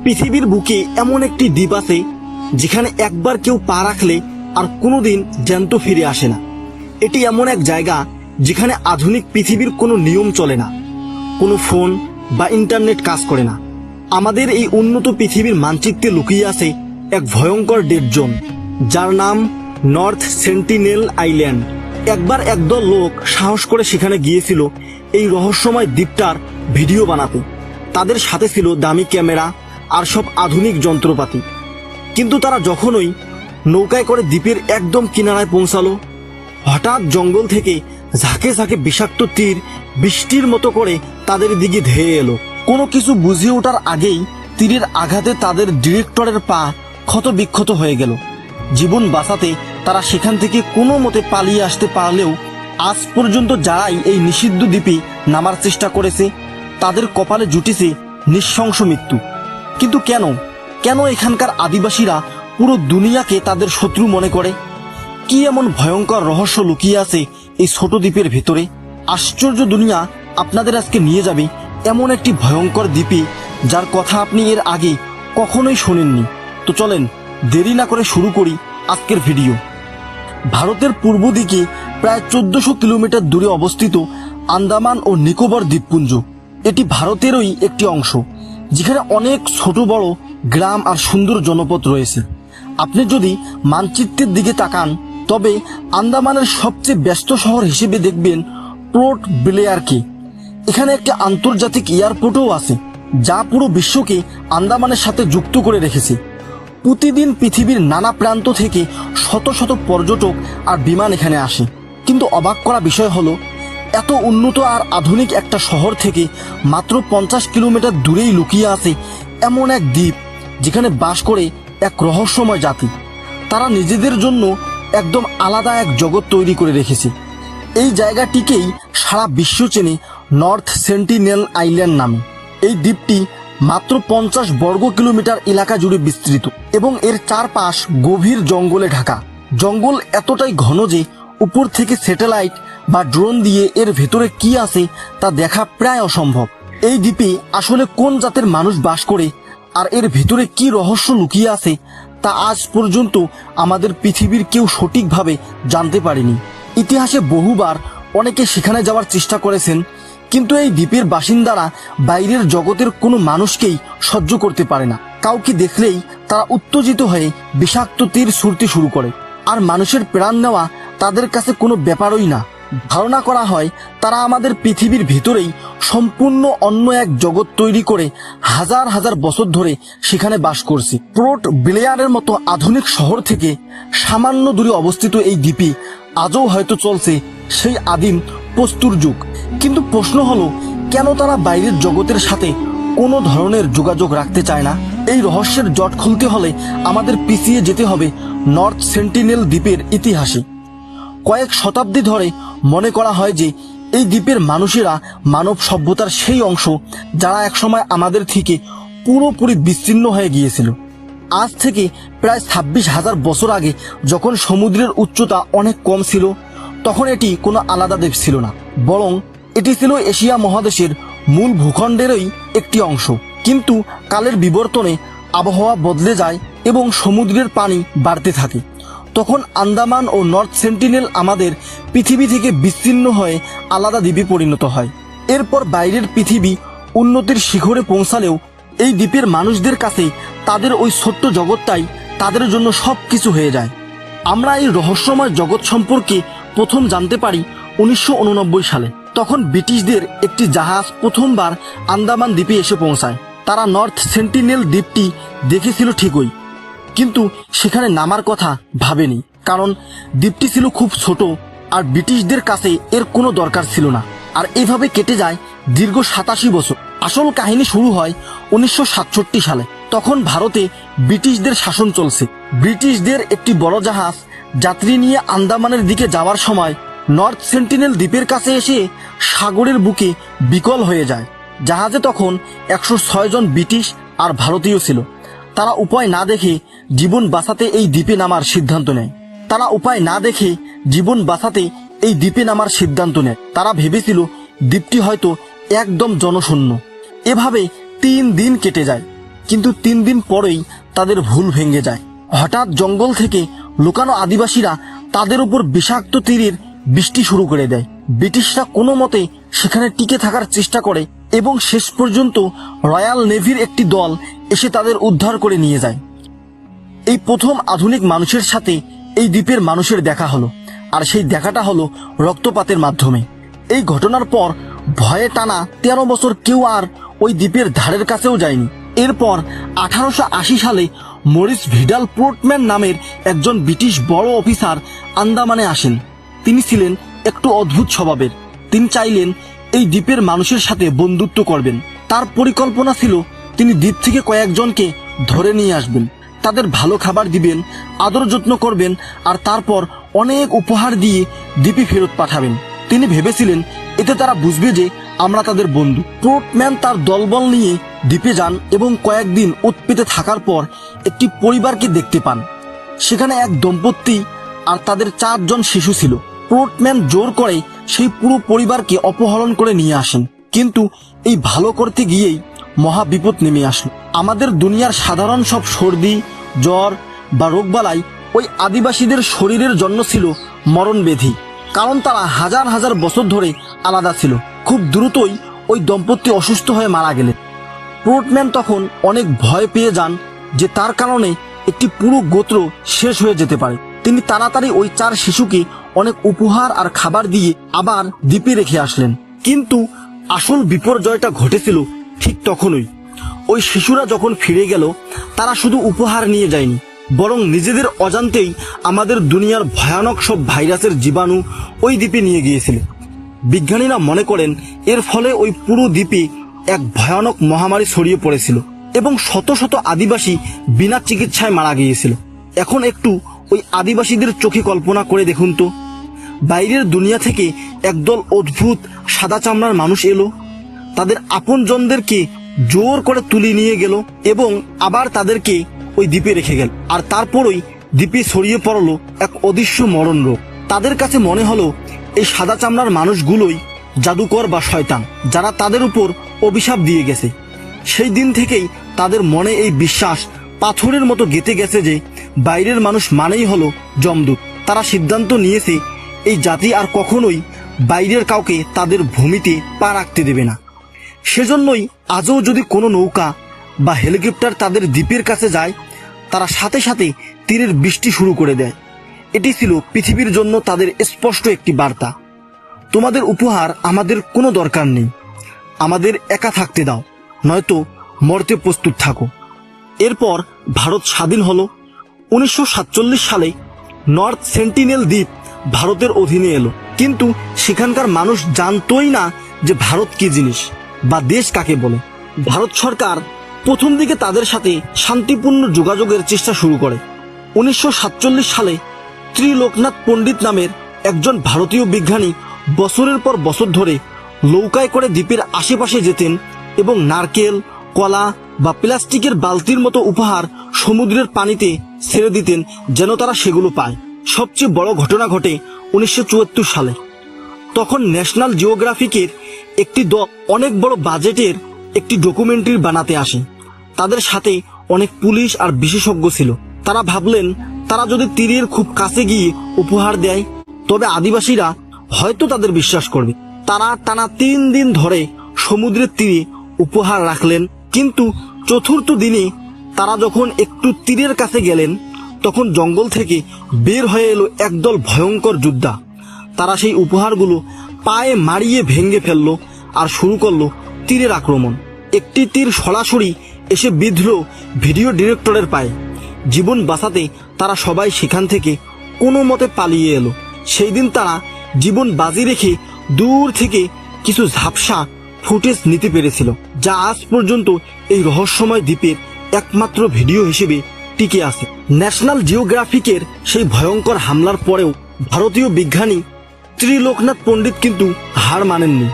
পৃথিবীর বুকে এমন একটি দ্বীপ আছে যেখানে একবার কেউ পা রাখলে আর কোনোদিন জ্যান্ত ফিরে আসে না। এটি এমন এক জায়গা যেখানে আধুনিক পৃথিবীর কোনো নিয়ম চলে না, কোনো ফোন বা ইন্টারনেট কাজ করে না। আমাদের এই উন্নত পৃথিবীর মানচিত্রে লুকিয়ে আছে এক ভয়ঙ্কর ডেড জোন, যার নাম নর্থ সেন্টিনেল আইল্যান্ড। একবার একদল লোক সাহস করে সেখানে গিয়েছিল এই রহস্যময় দ্বীপটার ভিডিও বানাতে। তাদের সাথে ছিল দামি ক্যামেরা আর সব আধুনিক যন্ত্রপাতি। কিন্তু তারা যখনই নৌকায় করে দ্বীপের একদম কিনারায় পৌঁছালো, হঠাৎ জঙ্গল থেকে ঝাঁকে ঝাঁকে বিষাক্ত তীর বৃষ্টির মতো করে তাদের দিকে ধেয়ে এলো। কোনো কিছু বুঝে ওঠার আগেই তীরের আঘাতে তাদের ডিরেক্টরের পা ক্ষত বিক্ষত হয়ে গেল। জীবন বাঁচাতে তারা সেখান থেকে কোনো মতে পালিয়ে আসতে পারলেও আজ পর্যন্ত যারাই এই নিষিদ্ধ দ্বীপে নামার চেষ্টা করেছে তাদের কপালে জুটেছে নৃশংস মৃত্যু। কিন্তু কেন এখানকার আদিবাসীরা পুরো দুনিয়াকে তাদের শত্রু মনে করে? কি এমন ভয়ঙ্কর রহস্য লুকিয়ে আছে এই ছোট দ্বীপের ভেতরে? আশ্চর্য দুনিয়া আপনাদের আজকে নিয়ে যাবে এমন একটি ভয়ঙ্কর দ্বীপে যার কথা আপনি এর আগে কখনোই শোনেননি। তো চলেন দেরি না করে শুরু করি আজকের ভিডিও। ভারতের পূর্ব দিকে প্রায় 1400 কিলোমিটার দূরে অবস্থিত আন্দামান ও নিকোবর দ্বীপপুঞ্জ। এটি ভারতেরই একটি অংশ যেখানে অনেক ছোট বড় গ্রাম আর সুন্দর জনপদ রয়েছে। আপনি যদি মানচিত্রের দিকে তাকান তবে আন্দামানের সবচেয়ে ব্যস্ত শহর হিসেবে দেখবেন পোর্ট ব্লেয়ারকে। এখানে একটি আন্তর্জাতিক এয়ারপোর্টও আছে যা পুরো বিশ্বকে আন্দামানের সাথে যুক্ত করে রেখেছে। প্রতিদিন পৃথিবীর নানা প্রান্ত থেকে শত শত পর্যটক আর বিমান এখানে আসে। কিন্তু অবাক করা বিষয় হলো এত উন্নত আর আধুনিক একটা শহর থেকে মাত্র 50 কিলোমিটার দূরেই লুকিয়ে আছে এমন এক দ্বীপ যেখানে বাস করে এক রহস্যময় জাতি। তারা নিজেদের জন্য একদম আলাদা এক জগৎ তৈরি করে রেখেছে। এই জায়গাটিকেই সারা বিশ্ব চেনে নর্থ সেন্টিনেল আইল্যান্ড নামে। এই দ্বীপটি মাত্র 50 বর্গ কিলোমিটার এলাকা জুড়ে বিস্তৃত এবং এর চারপাশ গভীর জঙ্গলে ঢাকা। জঙ্গল এতটাই ঘন যে উপর থেকে স্যাটেলাইট বা ড্রোন দিয়ে এর ভেতরে কি আছে তা দেখা প্রায় অসম্ভব। এই দ্বীপে আসলে কোন জাতের মানুষ বাস করে আর এর ভেতরে কি রহস্য লুকিয়ে আছে তা আজ পর্যন্ত আমাদের পৃথিবীর কেউ সঠিকভাবে জানতে পারেনি। ইতিহাসে বহুবার অনেকে সেখানে যাওয়ার চেষ্টা করেছেন, কিন্তু এই দ্বীপের বাসিন্দারা বাইরের জগতের কোনো মানুষকেই সহ্য করতে পারে না। কাউকে দেখলেই তারা উত্তেজিত হয়ে বিষাক্ত তীর ছুঁড়তে শুরু করে, আর মানুষের প্রাণ নেওয়া তাদের কাছে কোনো ব্যাপারই না। ধারণা করা হয় তারা আমাদের পৃথিবীর ভিতরেই সম্পূর্ণ অন্য এক জগৎ তৈরি করে হাজার হাজার বছর ধরে সেখানে বাস করছে। পোর্ট ব্লেয়ারের মতো আধুনিক শহর থেকে সামান্য দূরে অবস্থিত এই দ্বীপে আজও হয়তো চলছে সেই আদিম প্রস্তুর যুগ। কিন্তু প্রশ্ন হলো, কেন তারা বাইরের জগতের সাথে কোনো ধরনের যোগাযোগ রাখতে চায় না? এই রহস্যের জট খুলতে হলে আমাদের পিছিয়ে যেতে হবে নর্থ সেন্টিনেল দ্বীপের ইতিহাসে। কয়েক শতাব্দী ধরে মনে করা হয় যে এই দ্বীপের মানুষেরা মানব সভ্যতার সেই অংশ যারা একসময় আমাদের থেকে পুরোপুরি বিচ্ছিন্ন হয়ে গিয়েছিল। আজ থেকে প্রায় 26,000 বছর আগে যখন সমুদ্রের উচ্চতা অনেক কম ছিল, তখন এটি কোনো আলাদা দ্বীপ ছিল না, বরং এটি ছিল এশিয়া মহাদেশের মূল ভূখণ্ডেরই একটি অংশ। কিন্তু কালের বিবর্তনে আবহাওয়া বদলে যায় এবং সমুদ্রের পানি বাড়তে থাকে। তখন আন্দামান ও নর্থ সেন্টিনেল আমাদের পৃথিবী থেকে বিচ্ছিন্ন হয়ে আলাদা দ্বীপে পরিণত হয়। এরপর বাইরের পৃথিবী উন্নতির শিখরে পৌঁছালেও এই দ্বীপের মানুষদের কাছে তাদের ওই ছোট্ট জগৎটাই তাদের জন্য সব কিছু হয়ে যায়। আমরা এই রহস্যময় জগৎ সম্পর্কে প্রথম জানতে পারি 1989 সালে। তখন ব্রিটিশদের একটি জাহাজ প্রথমবার আন্দামান দ্বীপে এসে পৌঁছায়। তারা নর্থ সেন্টিনেল দ্বীপটি দেখেছিল ঠিকই, কিন্তু সেখানে নামার কথা ভাবেনি, কারণ দ্বীপটি ছিল খুব ছোট আর ব্রিটিশদের কাছে এর কোনো দরকার ছিল না। আর এভাবে কেটে যায় দীর্ঘ 87 বছর। আসল কাহিনী শুরু হয় 1967 সালে। তখন ভারতে ব্রিটিশদের শাসন চলছে। ব্রিটিশদের একটি বড় জাহাজ যাত্রী নিয়ে আন্দামানের দিকে যাওয়ার সময় নর্থ সেন্টিনেল দ্বীপের কাছে এসে সাগরের বুকে বিকল হয়ে যায়। জাহাজে তখন 106 জন ব্রিটিশ আর ভারতীয় ছিল। তারা উপায় না দেখে জীবন বাঁচাতে এই দ্বীপে নামার সিদ্ধান্ত নেয়। তারা ভেবেছিল দ্বীপটি হয়তো একদম জনশূন্য। এভাবে 3 দিন কেটে যায়। কিন্তু 3 দিন পরেই তাদের ভুল ভেঙে যায়। হঠাৎ জঙ্গল থেকে লুকানো আদিবাসীরা তাদের উপর বিষাক্ত তীরের বৃষ্টি শুরু করে দেয়। ব্রিটিশরা কোনো মতে সেখানে টিকে থাকার চেষ্টা করে এবং শেষ পর্যন্ত রয়্যাল নেভির একটি দল এসে তাদের উদ্ধার করে নিয়ে যায়। এই প্রথম আধুনিক মানুষের সাথে এই দ্বীপের মানুষের দেখা হলো, আর সেই দেখাটা হলো রক্তপাতের মাধ্যমে। এই ঘটনার পর ভয়ে টানা 13 বছর কেউ আর ওই দ্বীপের ধারের কাছেও যায়নি। এরপর 1880 সালে মরিস ভিডাল পোর্টম্যান নামের একজন ব্রিটিশ বড় অফিসার আন্দামানে আসেন। তিনি ছিলেন একটু অদ্ভুত স্বভাবের। তিনি চাইলেন এই দ্বীপের মানুষের সাথে বন্ধুত্ব করবেন। তার পরিকল্পনা ছিল তিনি দ্বীপ থেকে কয়েকজনকে ধরে নিয়ে আসবেন, তাদের ভালো খাবার দিবেন, আদর যত্ন করবেন, আর তারপর অনেক উপহার দিয়ে দ্বীপে ফেরত পাঠাবেন। তিনি ভেবেছিলেন এতে তারা বুঝবে যে আমরা তাদের বন্ধু। পোর্টম্যান তার দলবল নিয়ে দ্বীপে যান এবং কয়েকদিন ওত পেতে থাকার পর একটি পরিবারকে দেখতে পান। সেখানে এক দম্পতি আর তাদের 4 জন শিশু ছিল। পোর্টম্যান জোর করে সেই পুরো পরিবারকে অপহরণ করে নিয়ে আসেন, কিন্তু এই ভালো করতে গিয়েই মহা বিপদ নেমে আসলো। আমাদের দুনিয়ার সাধারণ সব সর্দি, জ্বর বা রোগবালাই ওই আদিবাসীদের শরীরের জন্য ছিল মরণ ব্যাধি, কারণ তারা হাজার হাজার বছর ধরে আলাদা ছিল। খুব দ্রুতই ওই দম্পতি অসুস্থ হয়ে মারা গেলেন। পোর্টম্যান তখন অনেক ভয় পেয়ে যান যে তার কারণে একটি পুরো গোত্র শেষ হয়ে যেতে পারে। তিনি তাড়াতাড়ি ওই 4 শিশুকে অনেক উপহার আর খাবার দিয়ে আবার দ্বীপে রেখে আসলেন। কিন্তু আসল বিপর্যয়টা ঘটেছিল ঠিক তখনই। ওই শিশুরা যখন ফিরে গেল, তারা শুধু উপহার নিয়ে যায়নি, বরং নিজেদের অজান্তেই আমাদের দুনিয়ার ভয়ানক সব ভাইরাসের জীবাণু ওই দ্বীপে নিয়ে গিয়েছিল। বিজ্ঞানীরা মনে করেন এর ফলে ওই পুরো দ্বীপে এক ভয়ানক মহামারী ছড়িয়ে পড়েছিল এবং শত শত আদিবাসী বিনা চিকিৎসায় মারা গিয়েছিল। এখন একটু ওই আদিবাসীদের চোখে কল্পনা করে দেখুন তো, বাইরের দুনিয়া থেকে একদল অদ্ভুত সাদা চামড়ার মানুষ এলো, তাদের আপনজনদেরকে জোর করে তুলে নিয়ে গেল এবং আবার তাদেরকে ওই দ্বীপে রেখে গেল। আর তারপরই দ্বীপে ছড়িয়ে পড়ল এক অদৃশ্য মরণ রোগ। তাদের কাছে মনে হলো এই সাদা চামড়ার মানুষগুলোই জাদুকর বা শয়তান, যারা তাদের উপর অভিশাপ দিয়ে গেছে। সেই দিন থেকেই তাদের মনে এই বিশ্বাস পাথরের মতো গেঁথে গেছে যে বাইরের মানুষ মানেই হলো যমদূত। তারা সিদ্ধান্ত নিয়েছে এই জাতি আর কখনোই বাইরের কাউকে তাদের ভূমিতে পা রাখতে দেবে না। সেজন্যই আজও যদি কোনো নৌকা বা হেলিকপ্টার তাদের দ্বীপের কাছে যায়, তারা সাথে সাথে তীরের বৃষ্টি শুরু করে দেয়। এটি ছিল পৃথিবীর জন্য তাদের স্পষ্ট একটি বার্তা, তোমাদের উপহার আমাদের কোনো দরকার নেই, আমাদের একা থাকতে দাও, নয়তো মরতে প্রস্তুত থাকো। এরপর ভারত স্বাধীন হলো। 1947 সালে নর্থ সেন্টিনেল দ্বীপ ভারতের অধীনে এলো, কিন্তু সেখানকার মানুষ জানতোই না যে ভারত কি জিনিস বা দেশ কাকে বলে। ভারত সরকার প্রথম দিকে তাদের সাথে শান্তিপূর্ণ যোগাযোগের চেষ্টা শুরু করে। 1947 সালে ত্রিলোকনাথ পণ্ডিত নামের একজন ভারতীয় বিজ্ঞানী বছরের পর বছর ধরে নৌকায় করে দ্বীপের আশেপাশে যেতেন এবং নারকেল, কলা বা প্লাস্টিকের বালতির মতো উপহার সমুদ্রের পানিতে ছেড়ে দিতেন যেন তারা সেগুলো পায়। সবচেয়ে বড় ঘটনা ঘটে 1974 সালে। তখন ন্যাশনাল জিওগ্রাফিকের একটি দল অনেক বড় বাজেটের একটি ডকুমেন্টারি বানাতে আসে। তাদের সাথে অনেক পুলিশ আর বিশেষজ্ঞ ছিল। তারা ভাবলেন তারা যদি তীরের খুব কাছে গিয়ে উপহার দেয়, তবে আদিবাসীরা হয়তো তাদের বিশ্বাস করবে। তারা টানা 3 দিন ধরে সমুদ্রের তীরে উপহার রাখলেন, কিন্তু চতুর্থ দিনে তারা যখন একটু তীরের কাছে গেলেন, তখন জঙ্গল থেকে বের হয়ে এলো একদল ভয়ঙ্কর যোদ্ধা। তারা সেই উপহারগুলো পায়ে মারিয়ে ভেঙে ফেললো আর শুরু করলো তীরের আক্রমণ। একটি তীর সরাসরি এসে বিঁধল ভিডিও ডিরেক্টরের পায়ে। জীবন বাঁচাতে তারা সবাই সেখান থেকে কোনো মতে পালিয়ে এলো। সেই দিন তারা জীবন বাজি রেখে দূর থেকে কিছু ঝাপসা ফুটেজ নিতে পেরেছিল, যা আজ পর্যন্ত এই রহস্যময় দ্বীপের একমাত্র ভিডিও হিসেবে টিকে আছে। ন্যাশনাল জিওগ্রাফিকের সেই ভয়ঙ্কর হামলার পরেও ভারতীয় বিজ্ঞানী ত্রিলোকনাথ পণ্ডিত কিন্তু হার মানেননি।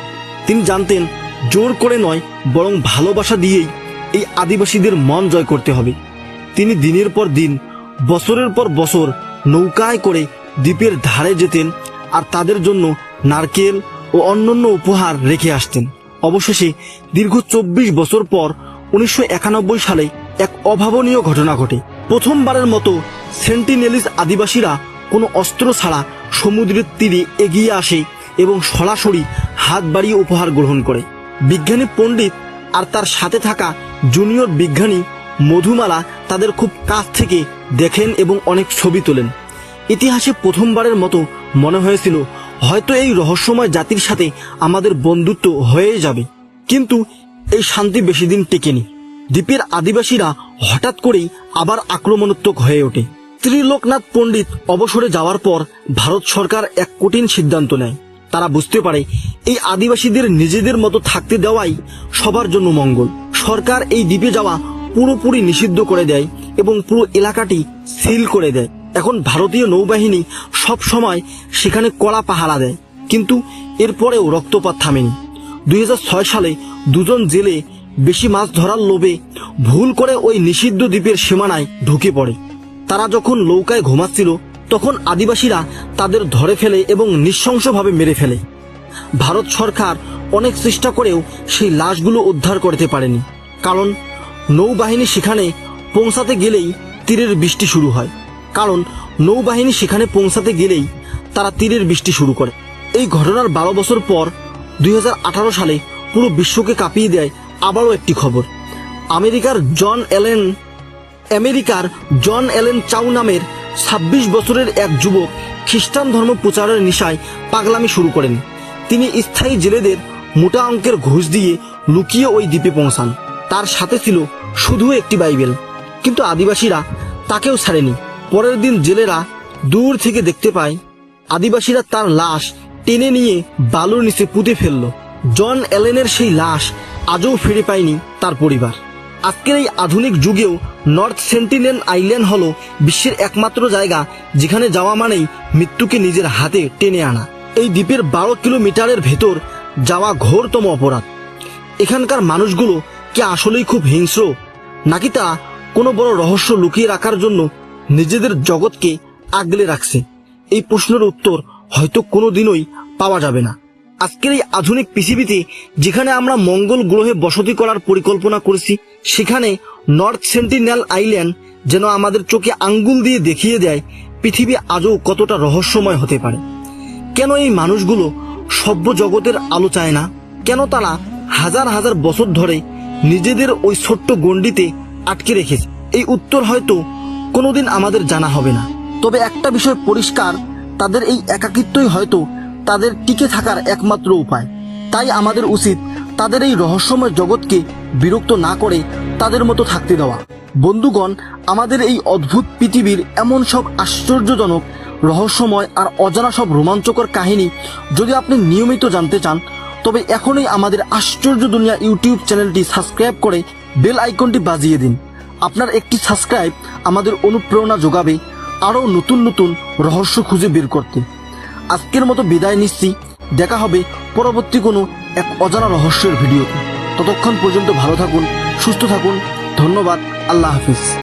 তিনি জানতেন জোর করে নয়, বরং ভালোবাসা দিয়েই এই আদিবাসীদের মন জয় করতে হবে। তিনি দিনের পর দিন, বছরের পর বছর নৌকায় করে দ্বীপের ধারে যেতেন আর তাদের জন্য নারকেল ও অন্যান্য উপহার রেখে আসতেন। অবশেষে দীর্ঘ 24 বছর পর 1991 সালে এক অভাবনীয় ঘটনা ঘটে। প্রথমবারের মতো সেন্টিনেলিস আদিবাসীরা কোনো অস্ত্র ছাড়া সমুদ্রের তীরে এগিয়ে আসে এবং সরাসরি হাত বাড়িয়ে উপহার গ্রহণ করে। বিজ্ঞানী পণ্ডিত আর তার সাথে থাকা জুনিয়র বিজ্ঞানী মধুমালা তাদের খুব কাছ থেকে দেখেন এবং অনেক ছবি তোলেন। ইতিহাসে প্রথমবারের মতো মনে হয়েছিল হয়তো এই রহস্যময় জাতির সাথে আমাদের বন্ধুত্ব হয়ে যাবে। কিন্তু এই শান্তি বেশি দিন টেকেনি। দ্বীপের আদিবাসীরা হঠাৎ করেই আবার আক্রমণাত্মক হয়ে ওঠে। ত্রিলোকনাথ পণ্ডিত অবসরে যাওয়ার পর ভারত সরকার এক কঠিন সিদ্ধান্ত নেয়। তারা বুঝতে পারে এই আদিবাসীদের নিজেদের মতো থাকতে দেওয়াই সবার জন্য মঙ্গল। সরকার এই দ্বীপে যাওয়া পুরোপুরি নিষিদ্ধ করে দেয় এবং পুরো এলাকাটি সিল করে দেয়। এখন ভারতীয় নৌবাহিনী সব সময় সেখানে কড়া পাহারা দেয়, কিন্তু এরপরেও রক্তপাত থামেনি। 2006 সালে দুজন জেলে বেশি মাছ ধরার লোভে ভুল করে ওই নিষিদ্ধ দ্বীপের সীমানায় ঢুকে পড়ে। তারা যখন নৌকায় ঘুমাচ্ছিল তখন আদিবাসীরা তাদের ধরে ফেলে এবং নৃশংসভাবে মেরে ফেলে। ভারত সরকার অনেক চেষ্টা করেও সেই লাশগুলো উদ্ধার করতে পারেনি, কারণ নৌবাহিনী সেখানে পৌঁছাতে গেলেই তীরের বৃষ্টি শুরু হয়। তারা তীরের বৃষ্টি শুরু করে। এই ঘটনার 12 বছর পর 2018 সালে পুরো বিশ্বকে কাঁপিয়ে দেয় আবারও একটি খবর। আমেরিকার জন এলেন চাউ নামের 26 বছরের এক যুবক খ্রিস্টান ধর্ম প্রচারের নেশায় পাগলামি শুরু করেন। তিনি স্থায়ী জেলেদের মোটা অঙ্কের ঘুষ দিয়ে লুকিয়ে ওই দ্বীপে পৌঁছান। তার সাথে ছিল শুধু একটি বাইবেল, কিন্তু আদিবাসীরা তাকেও ছাড়েনি। পরের দিন জেলেরা দূর থেকে দেখতে পায় আদিবাসীরা তার লাশ টেনে নিয়ে বালুর নিচে পুঁতে ফেলল। জন এলেনের সেই লাশ আজও ফিরে পায়নি তার পরিবার। আজকের এই আধুনিক যুগেও নর্থ সেন্টিনেল আইল্যান্ড হলো বিশ্বের একমাত্র জায়গা যেখানে যাওয়া মানেই মৃত্যুকে নিজের হাতে টেনে আনা। এই দ্বীপের 12 কিলোমিটারের ভেতর যাওয়া ঘোরতম অপরাধ। এখানকার মানুষগুলো কি আসলেই খুব হিংস্র, নাকি তা কোনো বড় রহস্য লুকিয়ে রাখার জন্য নিজেদের জগৎকে আগলে রাখছে? এই প্রশ্নের উত্তর হয়তো কোনোদিনই পাওয়া যাবে না। আজকের এই আধুনিক পৃথিবীতে যেখানে আমরা মঙ্গল গ্রহে বসতি করার পরিকল্পনা করেছি, সেখানে নর্থ সেন্টিনেল আইল্যান্ড যেন আমাদের চোখে আঙ্গুল দিয়ে দেখিয়ে দেয় পৃথিবী আজও কতটা রহস্যময় হতে পারে। কেন এই মানুষগুলো সভ্য জগতের আলো চায় না? কেন তারা হাজার হাজার বছর ধরে নিজেদের ওই ছোট্ট গণ্ডিতে আটকে রেখেছে? এই উত্তর হয়তো কোনোদিন আমাদের জানা হবে না। তবে একটা বিষয় পরিষ্কার, তাদের এই একাকিত্বই হয়তো তাদের টিকে থাকার একমাত্র উপায়। তাই আমাদের উচিত তাদের এই রহস্যময় জগৎকে বিরক্ত না করে তাদের মতো থাকতে দেওয়া। বন্ধুগণ, আমাদের এই অদ্ভুত পৃথিবীর এমন সব আশ্চর্যজনক, রহস্যময় আর অজানা সব রোমাঞ্চকর কাহিনী যদি আপনি নিয়মিত জানতে চান, তবে এখনই আমাদের আশ্চর্য দুনিয়া ইউটিউব চ্যানেলটি সাবস্ক্রাইব করে বেল আইকনটি বাজিয়ে দিন। আপনার একটি সাবস্ক্রাইব আমাদের অনুপ্রেরণা যোগাবে আরও নতুন নতুন রহস্য খুঁজে বের করতে। আজকের মতো বিদায় নিচ্ছি। দেখা হবে পরবর্তী কোনো এক অজানা রহস্যের ভিডিওতে। ততক্ষণ পর্যন্ত ভালো থাকুন, সুস্থ থাকুন। ধন্যবাদ। আল্লাহ হাফিজ।